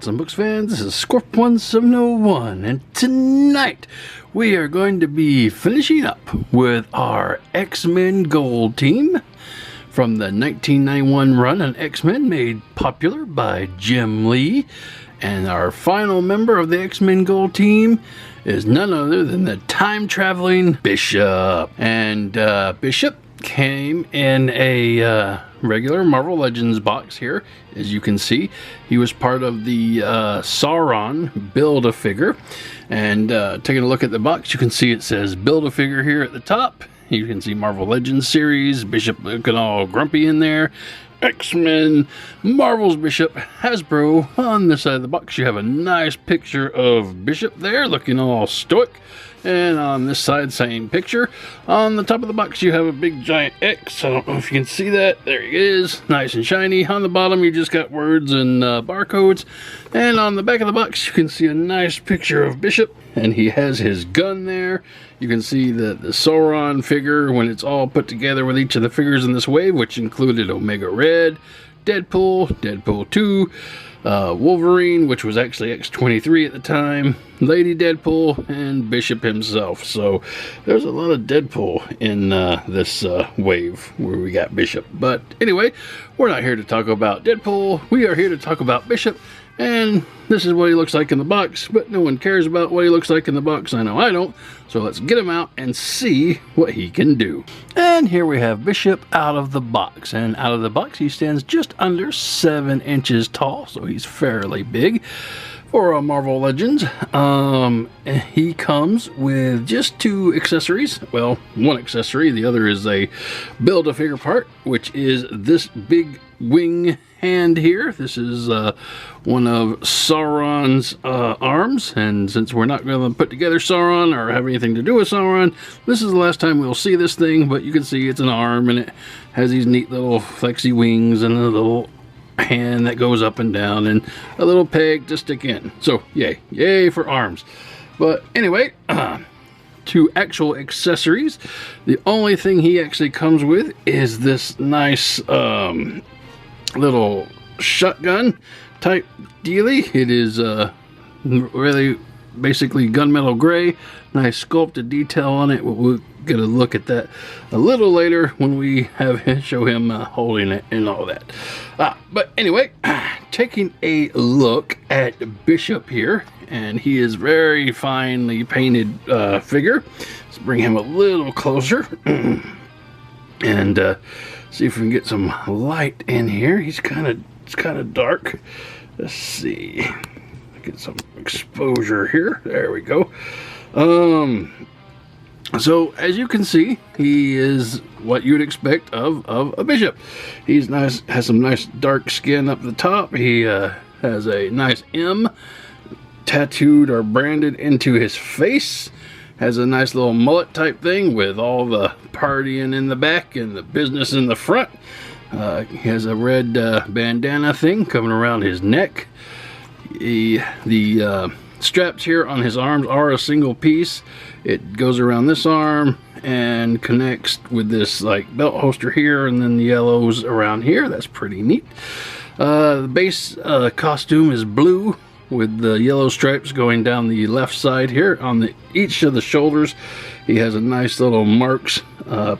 Comics and Books fans, this is Scorp1701, and tonight we are going to be finishing up with our X-Men Gold team from the 1991 run on X-Men made popular by Jim Lee. And our final member of the X-Men Gold team is none other than the time-traveling Bishop. And Bishop came in a regular Marvel Legends box here. As you can see, he was part of the Sauron Build-A-Figure. And taking a look at the box, you can see it says Build-A-Figure here at the top. You can see Marvel Legends series, Bishop looking all grumpy in there. X-Men, Marvel's Bishop, Hasbro. On this side of the box, you have a nice picture of Bishop there, looking all stoic. And on this side, same picture. On the top of the box, you have a big giant X. I don't know if you can see that. There he is, nice and shiny. On the bottom, you just got words and barcodes. And on the back of the box, you can see a nice picture of Bishop. And he has his gun there. You can see the Sauron figure when it's all put together with each of the figures in this wave, which included Omega Red, Deadpool, Deadpool 2, Wolverine, which was actually X-23 at the time, Lady Deadpool, and Bishop himself. So there's a lot of Deadpool in this wave where we got Bishop. But anyway, we're not here to talk about Deadpool. We are here to talk about Bishop. And this is what he looks like in the box, but no one cares about what he looks like in the box. I know I don't. So let's get him out and see what he can do. And here we have Bishop out of the box. And out of the box, he stands just under 7 inches tall, so he's fairly big for Marvel Legends. He comes with just 2 accessories. Well, 1 accessory. The other is a Build-A-Figure part, which is this big wing hand here. This is one of Sauron's arms, and since we're not going to put together Sauron or have anything to do with Sauron, this is the last time we'll see this thing. But you can see it's an arm, and it has these neat little flexy wings and a little hand that goes up and down and a little peg to stick in. So yay for arms. But anyway, to actual accessories, the only thing he actually comes with is this nice little shotgun type dealie. It is really basically gunmetal gray, nice sculpted detail on it. We'll get a look at that a little later when we show him holding it and all that. But anyway, taking a look at Bishop here, and he is very finely painted figure. Let's bring him a little closer and see if we can get some light in here. It's kind of dark. Let's see. Get some exposure here. There we go. So as you can see, he is what you'd expect of a Bishop. He's nice, has some nice dark skin up the top. He has a nice M tattooed or branded into his face. Has a nice little mullet type thing with all the partying in the back and the business in the front. He has a red bandana thing coming around his neck. The straps here on his arms are a single piece. It goes around this arm and connects with this like belt holster here, and then the yellows around here. That's pretty neat. The base costume is blue with the yellow stripes going down the left side here. On each of the shoulders, he has a nice little marks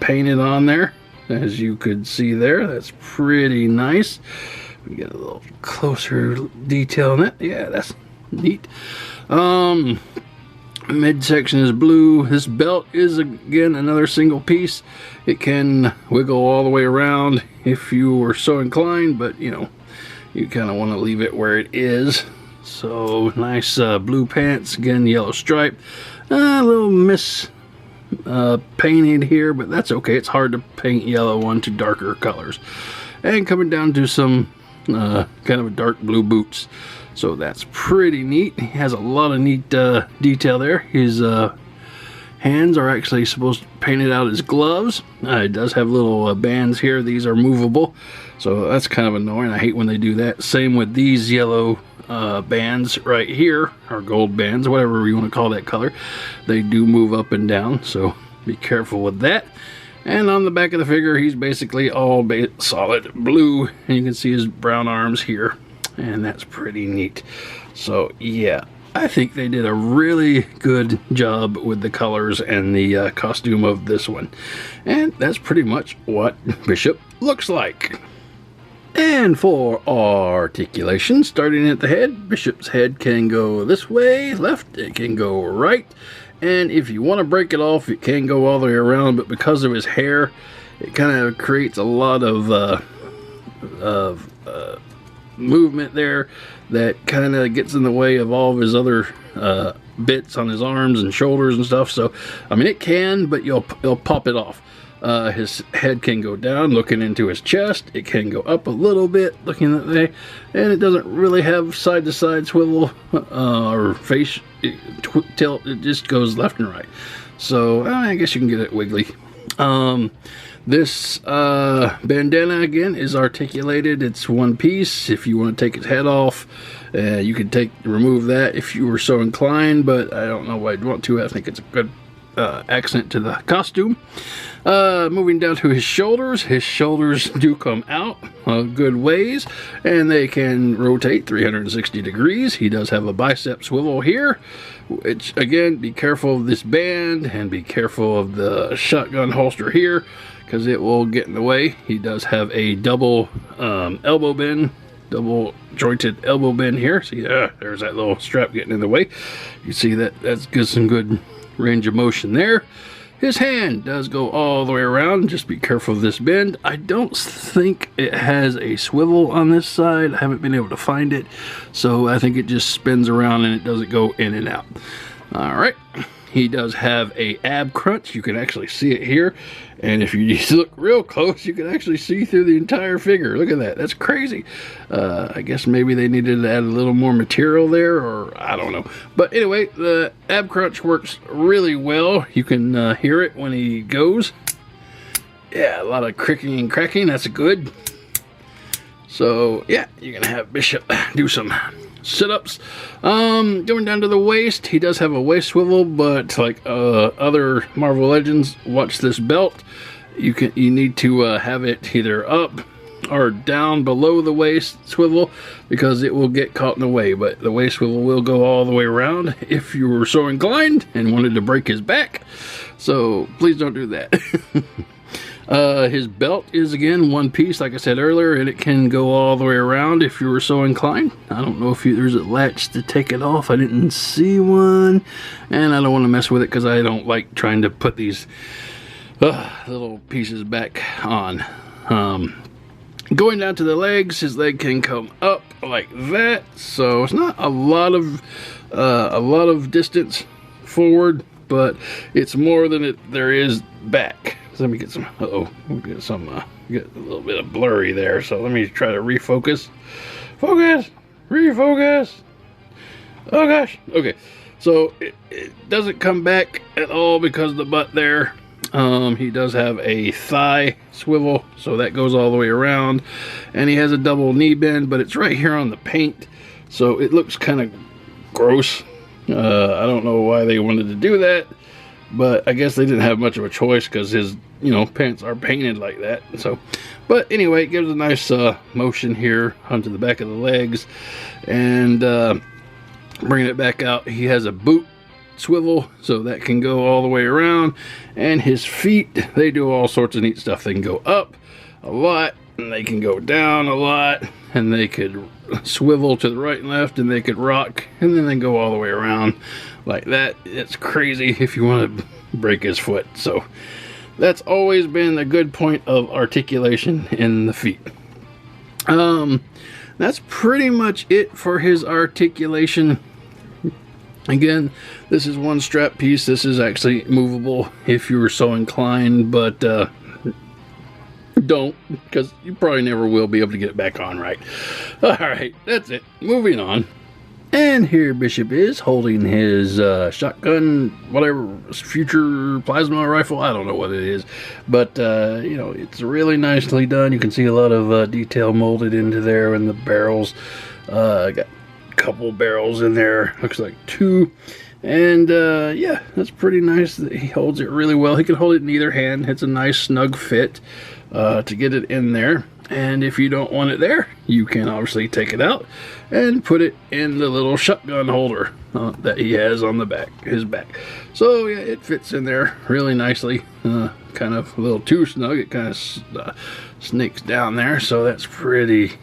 painted on there, as you could see there. That's pretty nice. We get a little closer detail on that. Yeah, that's neat. Midsection is blue. This belt is again another single piece. It can wiggle all the way around if you were so inclined, but you know, you kind of want to leave it where it is. So nice blue pants, again yellow stripe, a little painted here, but that's okay. It's hard to paint yellow onto darker colors. And coming down to some kind of a dark blue boots. So that's pretty neat. He has a lot of neat detail there. His hands are actually supposed to paint it out as gloves. It does have little bands here. These are movable, so that's kind of annoying. I hate when they do that. Same with these yellow bands right here, or gold bands, whatever you want to call that color. They do move up and down, so be careful with that. And on the back of the figure, he's basically all solid blue, and you can see his brown arms here. and that's pretty neat. So yeah, I think they did a really good job with the colors and the costume of this one. And that's pretty much what Bishop looks like. And for articulation, starting at the head, Bishop's head can go this way, left, it can go right. And if you want to break it off, it can go all the way around, but because of his hair, it kind of creates a lot of movement there that kind of gets in the way of all of his other bits on his arms and shoulders and stuff. So, I mean, it can, but you'll pop it off. His head can go down looking into his chest. It can go up a little bit looking that way, and it doesn't really have side-to-side swivel or face tilt. It just goes left and right. So I guess you can get it wiggly. This bandana again is articulated. It's one piece. If you want to take its head off, you can remove that if you were so inclined, but I don't know why I'd want to. I think it's a good accent to the costume. Moving down to his shoulders do come out a good ways, and they can rotate 360 degrees. He does have a bicep swivel here, which again, be careful of this band and be careful of the shotgun holster here, because it will get in the way. He does have a double elbow bend, double jointed elbow bend here. See, there's that little strap getting in the way. You see that gives some good range of motion there. His hand does go all the way around. Just be careful of this bend. I don't think it has a swivel on this side. I haven't been able to find it, so I think it just spins around and it doesn't go in and out. All right. He does have a ab crunch. You can actually see it here. And if you just look real close, you can actually see through the entire figure. Look at that. That's crazy. I guess maybe they needed to add a little more material there, or I don't know. But anyway, the ab crunch works really well. You can hear it when he goes. Yeah, a lot of cricking and cracking. That's good. So yeah, you're going to have Bishop do some sit-ups. Going down to the waist, he does have a waist swivel, but like other Marvel Legends, watch this belt. You need to have it either up or down below the waist swivel, because it will get caught in the way. But the waist swivel will go all the way around if you were so inclined and wanted to break his back. So please don't do that. His belt is again one piece, like I said earlier, and it can go all the way around if you were so inclined. I don't know if there's a latch to take it off. I didn't see one, and I don't want to mess with it because I don't like trying to put these little pieces back on. Going down to the legs, his leg can come up like that, so it's not a lot of distance forward, but it's more than there is back. So let me get some, get a little bit of blurry there, so let me try to refocus. Refocus. Oh gosh. Okay, so it doesn't come back at all because of the butt there. He does have a thigh swivel, so that goes all the way around, and he has a double knee bend, but it's right here on the paint, so it looks kind of gross. I don't know why they wanted to do that, but I guess they didn't have much of a choice because his, pants are painted like that. So, but anyway, it gives a nice motion here onto the back of the legs, and bringing it back out, he has a boot swivel, so that can go all the way around. And his feet, they do all sorts of neat stuff. They can go up a lot, and they can go down a lot, and they could swivel to the right and left, and they could rock, and then they go all the way around like that. It's crazy if you want to break his foot. So that's always been a good point of articulation in the feet. That's pretty much it for his articulation. Again, this is one strap piece. This is actually movable if you were so inclined, but don't, because you probably never will be able to get it back on right. Alright, that's it. Moving on. And here Bishop is holding his shotgun, whatever, future plasma rifle. I don't know what it is, but it's really nicely done. You can see a lot of detail molded into there in the barrels. Got a couple barrels in there, looks like 2. And yeah, that's pretty nice. He holds it really well. He can hold it in either hand. It's a nice snug fit to get it in there. And if you don't want it there, you can obviously take it out and put it in the little shotgun holder that he has on the back, his back. So yeah, it fits in there really nicely. Kind of a little too snug. It kind of snakes down there, so that's pretty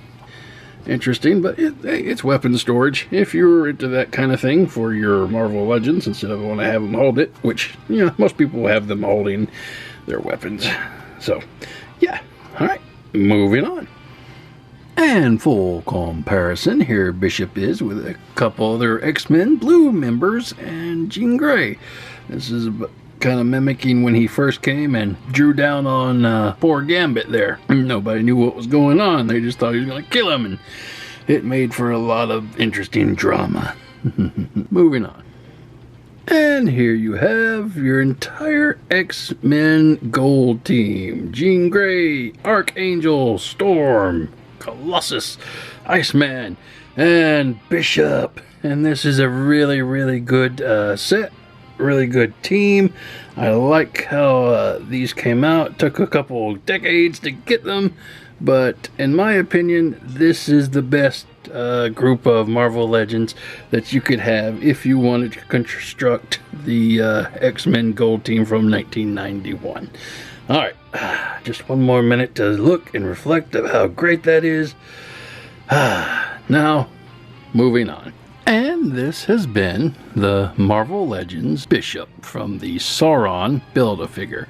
interesting. But it's weapon storage if you're into that kind of thing for your Marvel Legends, instead of want to have them hold it, which, you know, most people have them holding their weapons. So yeah, all right, moving on. And full comparison, here Bishop is with a couple other X-Men Blue members and Jean Grey. This is kind of mimicking when he first came and drew down on poor Gambit there. Nobody knew what was going on. They just thought he was going to kill him, and it made for a lot of interesting drama. Moving on. And here you have your entire X-Men Gold team. Jean Grey, Archangel, Storm, Colossus, Iceman, and Bishop. And this is a really, really good set. Really good team. I like how these came out. Took a couple decades to get them, but in my opinion, this is the best group of Marvel Legends that you could have if you wanted to construct the X-Men Gold team from 1991. Alright, just one more minute to look and reflect of how great that is. Now, moving on. And this has been the Marvel Legends Bishop from the Sauron Build-A-Figure.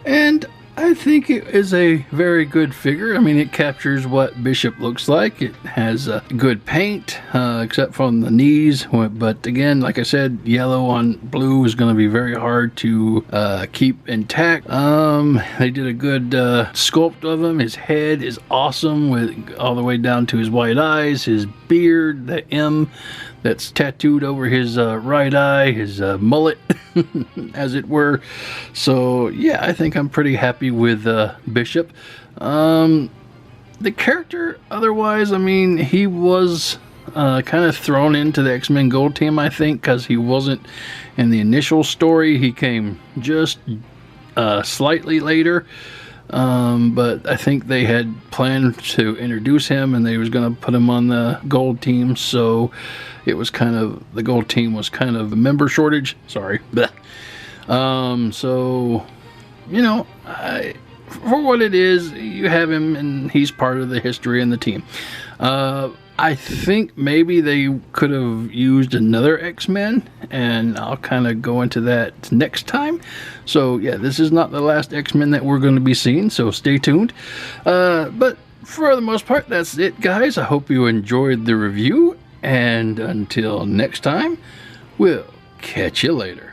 And I think it is a very good figure. I mean, it captures what Bishop looks like. It has good paint, except from the knees. But again, like I said, yellow on blue is going to be very hard to keep intact. They did a good sculpt of him. His head is awesome, with all the way down to his white eyes, his beard, the M that's tattooed over his right eye, his mullet, as it were. So yeah, I think I'm pretty happy with Bishop. The character, otherwise, I mean, he was kind of thrown into the X-Men Gold team, I think, because he wasn't in the initial story. He came just slightly later. But I think they had planned to introduce him, and they was going to put him on the gold team, so it was kind of, the gold team was kind of a member shortage. Sorry. So, you know, for what it is, you have him, and he's part of the history and the team. I think maybe they could have used another X-Men, and I'll kind of go into that next time. So yeah, this is not the last X-Men that we're going to be seeing, so stay tuned. But for the most part, that's it, guys. I hope you enjoyed the review, and until next time, we'll catch you later.